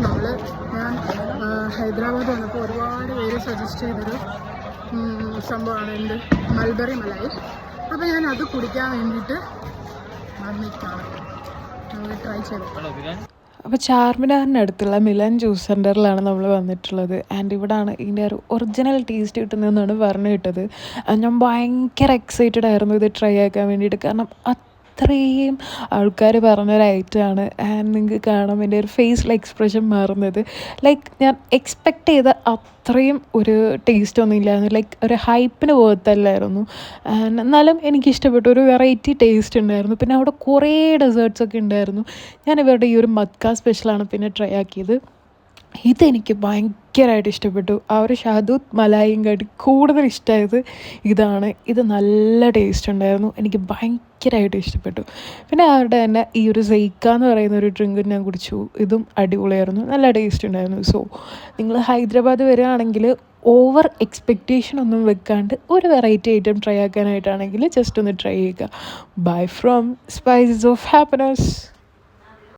Guys ഞാൻ ഹൈദരാബാദ് വന്നപ്പോൾ ഒരുപാട് പേര് സജസ്റ്റ് ചെയ്തൊരു സംഭവമാണ് എന്ത് മൽബറി മലായി. അപ്പോൾ ഞാൻ അത് കുടിക്കാൻ വേണ്ടിയിട്ട് വന്നിട്ടാണ് ട്രൈ ചെയ്തത്. അപ്പോൾ ചാർമിനാറിൻ്റെ അടുത്തുള്ള മിലൻ ജ്യൂസ് സെൻറ്ററിലാണ് നമ്മൾ വന്നിട്ടുള്ളത്. ആൻഡ് ഇവിടെയാണ് ഇതിൻ്റെ ഒരു ഒറിജിനൽ ടേസ്റ്റ് കിട്ടുന്നതെന്നാണ് പറഞ്ഞു കിട്ടത്. ഞാൻ ഭയങ്കര എക്സൈറ്റഡ് ആയിരുന്നു ഇത് ട്രൈ ആക്കാൻ വേണ്ടിയിട്ട്. കാരണം അത്രയും ആൾക്കാർ പറഞ്ഞൊരു ഐറ്റമാണ്. ആൻഡ് നിങ്ങൾക്ക് കാണാം എൻ്റെ ഒരു ഫേസിൽ എക്സ്പ്രഷൻ മാറുന്നത്. ലൈക്ക് ഞാൻ എക്സ്പെക്റ്റ് ചെയ്ത അത്രയും ഒരു ടേസ്റ്റ് ഒന്നും ഇല്ലായിരുന്നു. ലൈക്ക് ഒരു ഹൈപ്പിന് പോകത്തല്ലായിരുന്നു. ആൻഡ് എന്നാലും എനിക്കിഷ്ടപ്പെട്ടു. ഒരു വെറൈറ്റി ടേസ്റ്റ് ഉണ്ടായിരുന്നു. പിന്നെ അവിടെ കുറേ ഡെസേർട്ട്സ് ഒക്കെ ഉണ്ടായിരുന്നു. ഞാൻ ഇവരുടെ ഈ ഒരു മത്ക സ്പെഷ്യലാണ് പിന്നെ ട്രൈ ആക്കിയത്. ഇതെനിക്ക് ഭയങ്കരമായിട്ട് ഇഷ്ടപ്പെട്ടു. ആ ഒരു ഷാദൂത്ത് മലായും കാട്ടി കൂടുതൽ ഇഷ്ടമായത് ഇതാണ്. ഇത് നല്ല ടേസ്റ്റ് ഉണ്ടായിരുന്നു. എനിക്ക് ഭയങ്കരമായിട്ട് ഇഷ്ടപ്പെട്ടു. പിന്നെ അവരുടെ തന്നെ ഈ ഒരു സെയ്ക്ക എന്ന് പറയുന്ന ഒരു ഡ്രിങ്ക് ഞാൻ കുടിച്ചു. ഇതും അടിപൊളിയായിരുന്നു. നല്ല ടേസ്റ്റ് ഉണ്ടായിരുന്നു. സോ നിങ്ങൾ ഹൈദരാബാദ് വരികയാണെങ്കിൽ ഓവർ എക്സ്പെക്റ്റേഷൻ ഒന്നും വെക്കാണ്ട് ഒരു വെറൈറ്റി ഐറ്റം ട്രൈ ആക്കാനായിട്ടാണെങ്കിൽ ജസ്റ്റ് ഒന്ന് ട്രൈ ചെയ്യുക. Bye from spices of happiness.